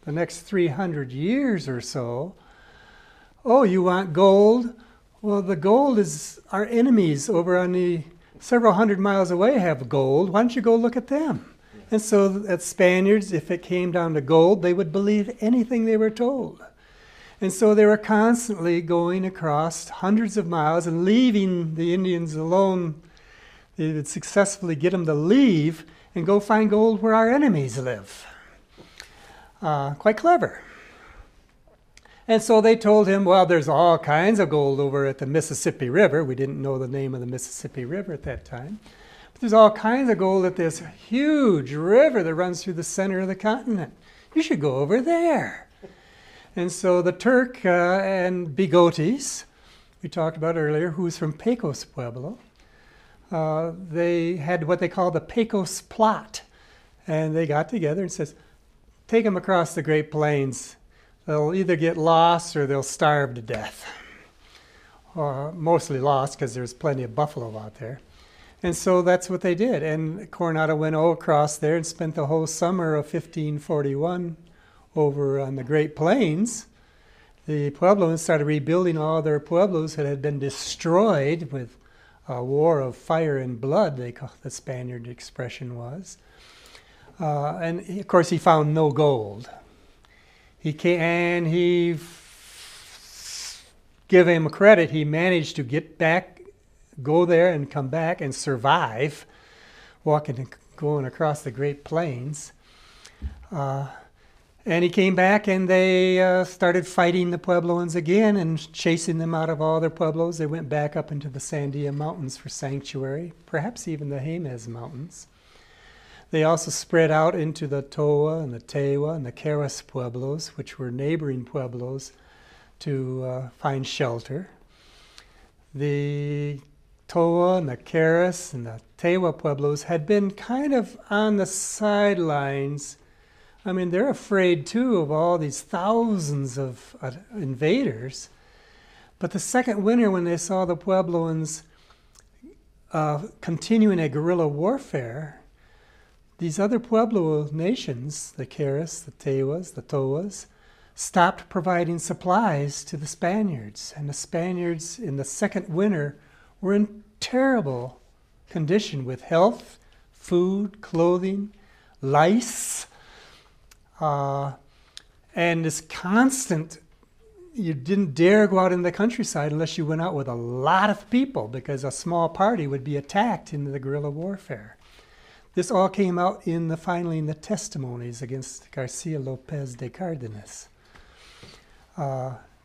the next 300 years or so, oh, you want gold? well, the gold is, our enemies over on the several hundred miles away have gold. Why don't you go look at them? And so the Spaniards, if it came down to gold, they would believe anything they were told. And so they were constantly going across hundreds of miles and leaving the Indians alone. They would successfully get them to leave and go find gold where our enemies live. Quite clever. And so they told him, well, there's all kinds of gold over at the Mississippi River. We didn't know the name of the Mississippi River at that time. But there's all kinds of gold at this huge river that runs through the center of the continent. You should go over there. And so the Turk and Bigotes, we talked about earlier, who's from Pecos Pueblo, they had what they call the Pecos Plot. And they got together and says, take them across the Great Plains. They'll either get lost or they'll starve to death. Mostly lost because there's plenty of buffalo out there. And so that's what they did. And Coronado went across there and spent the whole summer of 1541 over on the Great Plains. The Puebloans started rebuilding all their pueblos that had been destroyed with a war of fire and blood, the Spaniard expression was. And of course he found no gold. He came, and give him credit, he managed to get back, go there and come back and survive, walking and going across the Great Plains. And he came back and they started fighting the Puebloans again and chasing them out of all their pueblos. They went back up into the Sandia Mountains for sanctuary, perhaps even the Jemez Mountains. They also spread out into the Towa and the Tewa and the Keres Pueblos, which were neighboring Pueblos, to find shelter. The Towa and the Keres and the Tewa Pueblos had been kind of on the sidelines. I mean, they're afraid too of all these thousands of invaders. But the second winter, when they saw the Puebloans continuing a guerrilla warfare, these other Pueblo nations, the Keres, the Tewas, the Towas, stopped providing supplies to the Spaniards. And the Spaniards in the second winter were in terrible condition with health, food, clothing, lice, and this constant, you didn't dare go out in the countryside unless you went out with a lot of people because a small party would be attacked in the guerrilla warfare. This all came out finally in the testimonies against Garcia Lopez de Cardenas.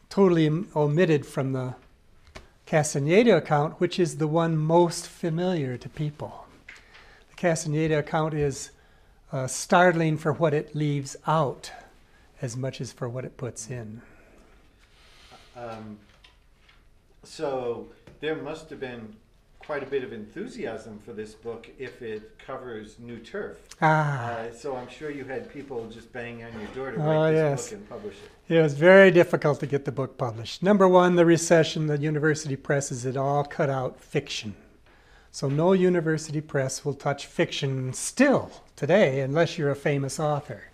Totally omitted from the Castaneda account, which is the one most familiar to people. The Castaneda account is startling for what it leaves out as much as for what it puts in. So there must have been quite a bit of enthusiasm for this book if it covers new turf. So I'm sure you had people just banging on your door to write this book and publish it. It was very difficult to get the book published. Number one, the recession, the university presses had all cut out fiction. So no university press will touch fiction still today unless you're a famous author.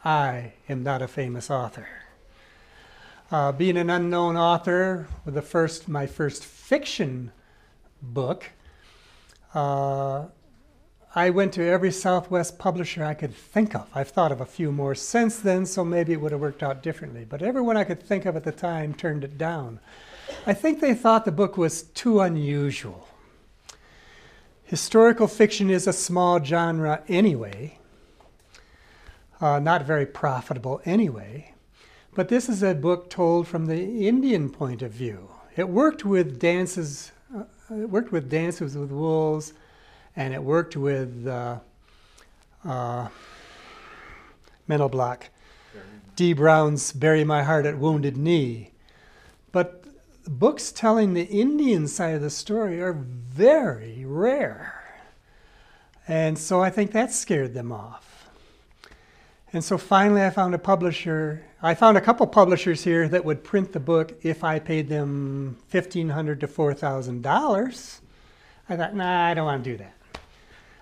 I am not a famous author. Being an unknown author with my first fiction book, I went to every Southwest publisher I could think of. I've thought of a few more since then, so maybe it would have worked out differently. But everyone I could think of at the time turned it down. I think they thought the book was too unusual. Historical fiction is a small genre anyway, not very profitable anyway. But this is a book told from the Indian point of view. It worked with dances. It worked with Dances with Wolves, and it worked with mental block. D. Brown's Bury My Heart at Wounded Knee. But books telling the Indian side of the story are very rare. And so I think that scared them off. And so finally I found a publisher. I found a couple publishers here that would print the book if I paid them $1,500 to $4,000. I thought, nah, I don't want to do that.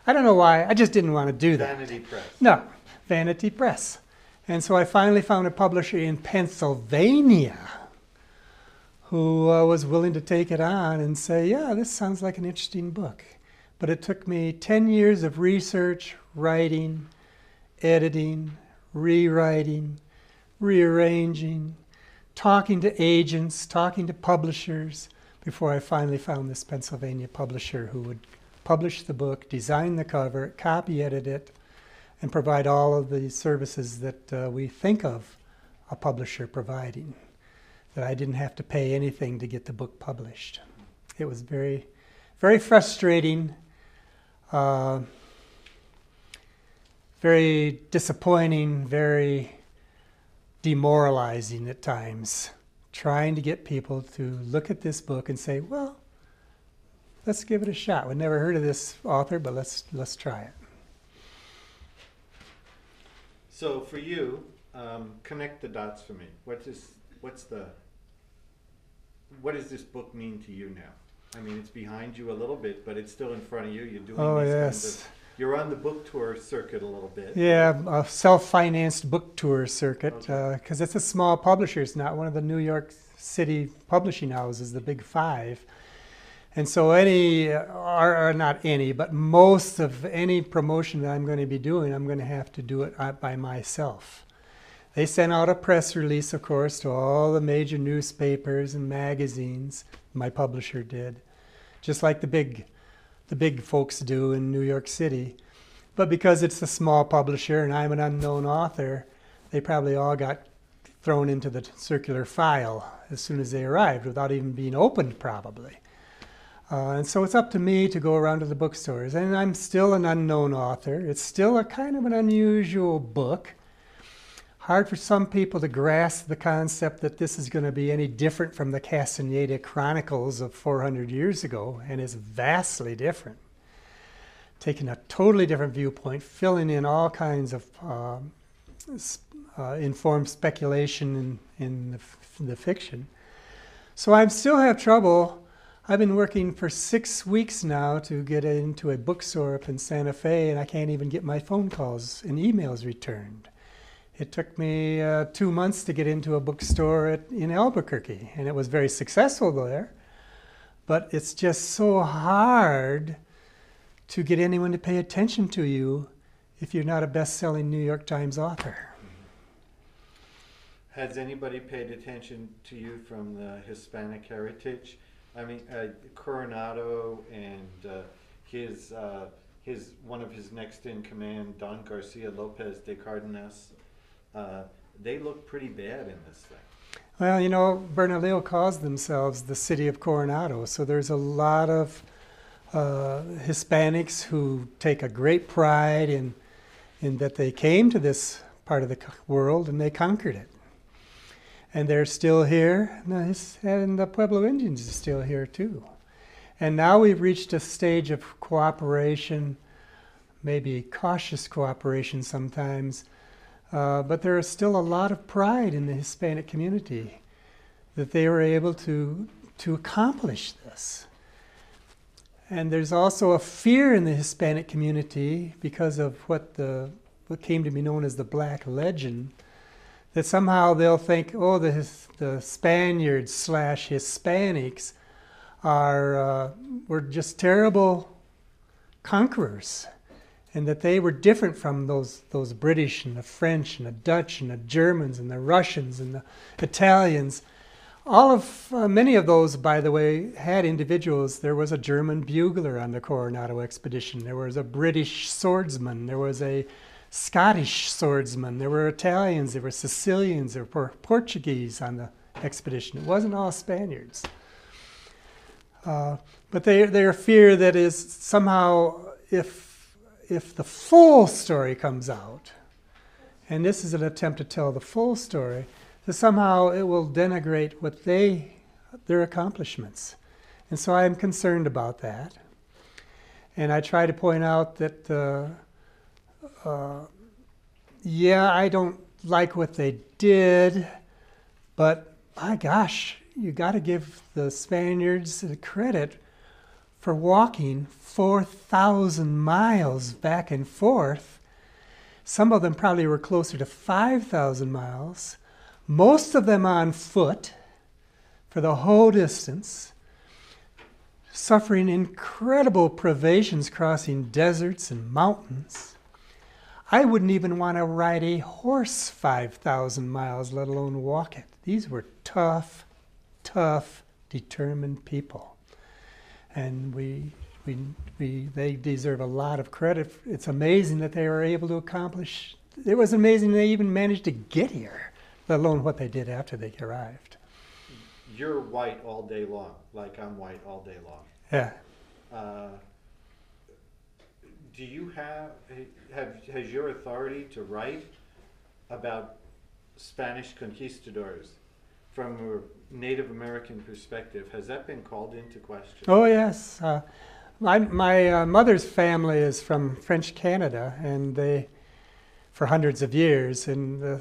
I don't know why. I just didn't want to do that. Vanity Press. No, Vanity Press. And so I finally found a publisher in Pennsylvania who was willing to take it on and say, yeah, this sounds like an interesting book. But it took me 10 years of research, writing, editing, rewriting, rearranging, talking to agents, talking to publishers, before I finally found this Pennsylvania publisher who would publish the book, design the cover, copy edit it, and provide all of the services that we think of a publisher providing, that I didn't have to pay anything to get the book published. It was very, very frustrating, very disappointing, very demoralizing at times, trying to get people to look at this book and say, well, let's give it a shot. We never heard of this author, but let's try it. So for you, connect the dots for me. What does this book mean to you now? I mean, it's behind you a little bit, but it's still in front of you. You're doing these kinds of, you're on the book tour circuit a little bit. Yeah, a self-financed book tour circuit, because it's a small publisher. It's not one of the New York City publishing houses, the big five. And so most of any promotion that I'm going to be doing, I'm going to have to do it by myself. They sent out a press release, of course, to all the major newspapers and magazines. My publisher did, just like the big folks do in New York City. But because it's a small publisher and I'm an unknown author, they probably all got thrown into the circular file as soon as they arrived, without even being opened, probably. And so it's up to me to go around to the bookstores. And I'm still an unknown author. It's still a kind of an unusual book. Hard for some people to grasp the concept that this is going to be any different from the Castaneda Chronicles of 400 years ago, and it's vastly different. Taking a totally different viewpoint, filling in all kinds of informed speculation in the fiction. So I still have trouble. I've been working for 6 weeks now to get into a bookstore up in Santa Fe, and I can't even get my phone calls and emails returned. It took me 2 months to get into a bookstore in Albuquerque, and it was very successful there. But it's just so hard to get anyone to pay attention to you if you're not a best-selling New York Times author. Has anybody paid attention to you from the Hispanic heritage? I mean, Coronado and one of his next in command, Don Garcia Lopez de Cardenas, they look pretty bad in this thing. Well, you know, Bernalillo calls themselves the city of Coronado, so there's a lot of Hispanics who take a great pride in that they came to this part of the world and they conquered it. And they're still here, and the Pueblo Indians are still here too. And now we've reached a stage of cooperation, maybe cautious cooperation sometimes, but there is still a lot of pride in the Hispanic community that they were able to accomplish this. And there's also a fear in the Hispanic community because of what came to be known as the Black Legend, that somehow they'll think, oh, the Spaniards / Hispanics were just terrible conquerors, and that they were different from those British and the French and the Dutch and the Germans and the Russians and the Italians. Many of those, by the way, had individuals. There was a German bugler on the Coronado expedition. There was a British swordsman. There was a Scottish swordsman. There were Italians. There were Sicilians. There were Portuguese on the expedition. It wasn't all Spaniards. But their fear that is somehow if the full story comes out, and this is an attempt to tell the full story, that somehow it will denigrate their accomplishments. And so I'm concerned about that. And I try to point out that I don't like what they did, but my gosh, you got to give the Spaniards the credit for walking 4,000 miles back and forth. Some of them probably were closer to 5,000 miles, most of them on foot, for the whole distance, suffering incredible privations crossing deserts and mountains. I wouldn't even want to ride a horse 5,000 miles, let alone walk it. These were tough, determined people. And they deserve a lot of credit. It's amazing that they were able to accomplish. It was amazing they even managed to get here, let alone what they did after they arrived. You're white all day long, like I'm white all day long. Yeah. Do you has your authority to write about Spanish conquistadors from a Native American perspective, has that been called into question? Oh yes. My mother's family is from French Canada, and they, for hundreds of years, and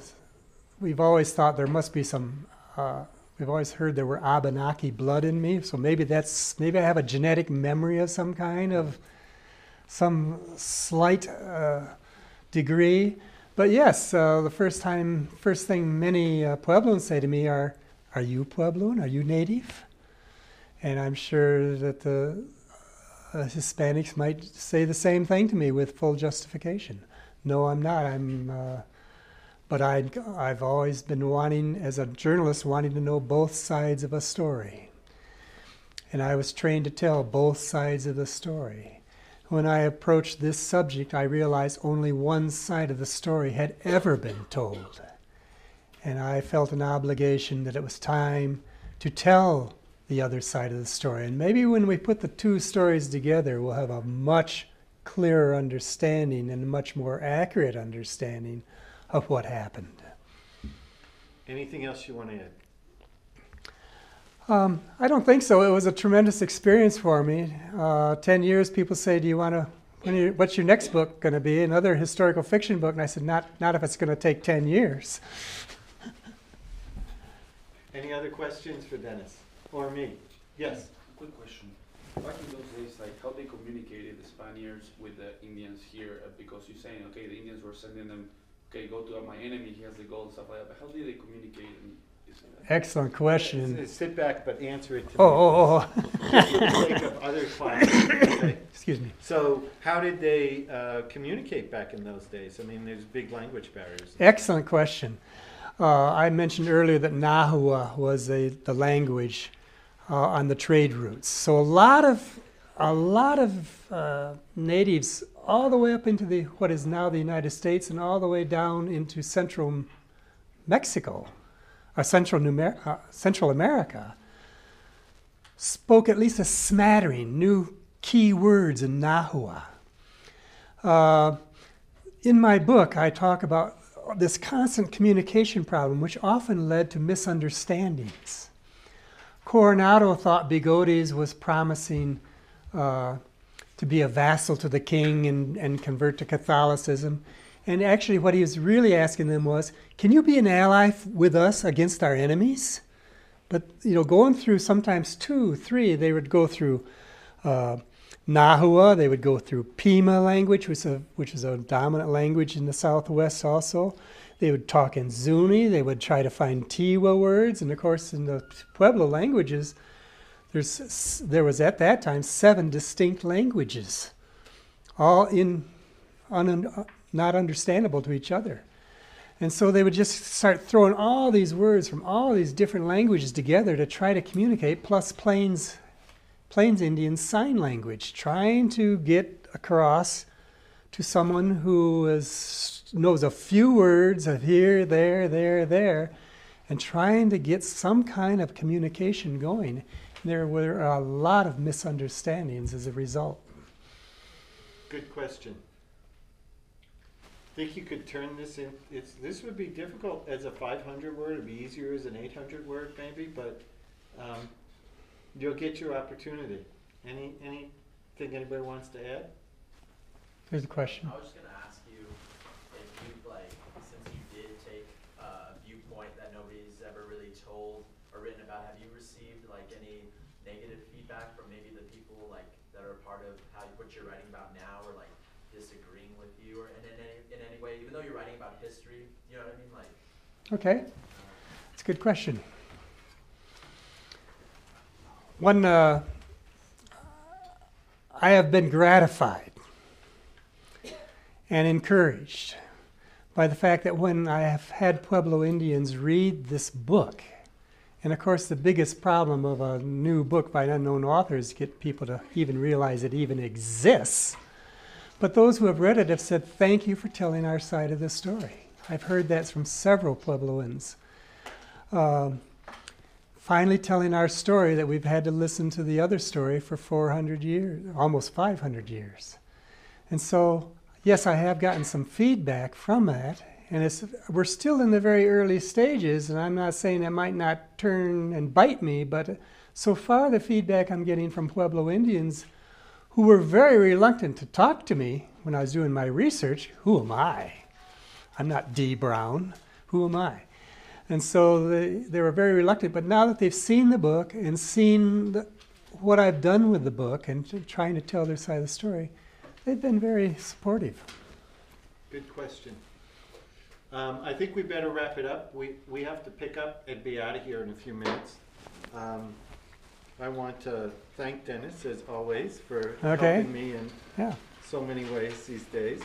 we've always thought there must be some. We've always heard there were Abenaki blood in me, so maybe I have a genetic memory of some kind, of some slight degree. But yes, the first thing many Puebloans say to me are you Puebloan? Are you native? And I'm sure that the Hispanics might say the same thing to me with full justification. No, I'm not. But I've always been wanting, as a journalist, wanting to know both sides of a story. And I was trained to tell both sides of the story. When I approached this subject, I realized only one side of the story had ever been told. And I felt an obligation that it was time to tell the other side of the story. And maybe when we put the two stories together, we'll have a much clearer understanding and a much more accurate understanding of what happened. Anything else you want to add? I don't think so. It was a tremendous experience for me. 10 years, people say, do you want to, what's your next book going to be? Another historical fiction book? And I said, not if it's going to take 10 years. Any other questions for Dennis or me? Yes. Quick question. Back in those days, like how they communicated, the Spaniards with the Indians here, because you're saying, okay, the Indians were sending them, okay, go to my enemy, he has the gold and stuff like that, but how did they communicate? Excellent question. Sit back, but answer it to me. Oh. Just for the sake of other classes. Okay? Excuse me. So how did they communicate back in those days? I mean, there's big language barriers. Excellent question. I mentioned earlier that Nahua was the language on the trade routes. So a lot of natives all the way up into what is now the United States and all the way down into central Mexico, or Central America, spoke at least a smattering, knew key words in Nahua. In my book, I talk about this constant communication problem, which often led to misunderstandings. Coronado thought Bigotes was promising to be a vassal to the king and convert to Catholicism. And actually what he was really asking them was, can you be an ally with us against our enemies? But going through sometimes 2, 3, they would go through Nahua, they would go through Pima language, which is a dominant language in the Southwest also. They would talk in Zuni, they would try to find Tiwa words, and of course in the Pueblo languages, there was at that time 7 distinct languages, all not understandable to each other. And so they would just start throwing all these words from all these different languages together to try to communicate, plus Plains Indian Sign Language, trying to get across to someone who knows a few words of here, there, and trying to get some kind of communication going. There were a lot of misunderstandings as a result. Good question. Think you could turn this in? This would be difficult as a 500 word. It'd be easier as an 800 word maybe, but you'll get your opportunity. Anything anybody wants to add? Here's a question. I was just gonna ask you if you since you did take a viewpoint that nobody's ever really told or written about, have you received any negative feedback from maybe the people that are part of what you're writing about now, or disagreeing with you, or in any way, even though you're writing about history, you know what I mean? Okay, that's a good question. I have been gratified and encouraged by the fact that when I have had Pueblo Indians read this book, and of course the biggest problem of a new book by an unknown author is to get people to even realize it even exists. But those who have read it have said, thank you for telling our side of the story. I've heard that from several Puebloans. Finally telling our story that we've had to listen to the other story for 400 years, almost 500 years. And so, yes, I have gotten some feedback from that, and we're still in the very early stages, and I'm not saying that might not turn and bite me, but so far the feedback I'm getting from Pueblo Indians who were very reluctant to talk to me when I was doing my research. Who am I? I'm not D. Brown. Who am I? And so they were very reluctant, but now that they've seen the book and seen what I've done with the book and trying to tell their side of the story, they've been very supportive. Good question. I think we better wrap it up. We have to pick up and be out of here in a few minutes. I want to thank Dennis, as always, for helping me in so many ways these days.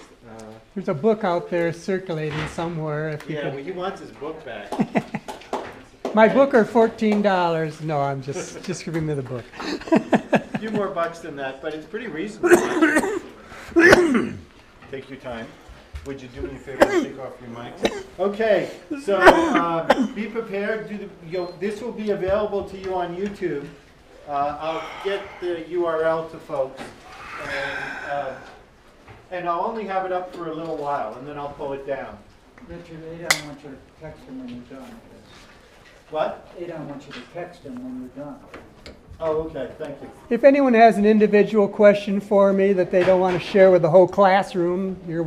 There's a book out there circulating somewhere. If you could. Well, he wants his book back. My book are $14. No, I'm just giving me the book. A few more bucks than that, but it's pretty reasonable. Take your time. Would you do me a favor and take off your mics? Okay, so be prepared. This will be available to you on YouTube. I'll get the URL to folks, and I'll only have it up for a little while, and then I'll pull it down. Richard, Ada wants you to text him when you're done. What? Ada wants you to text him when you're done. Oh, okay, thank you. If anyone has an individual question for me that they don't want to share with the whole classroom, you're welcome.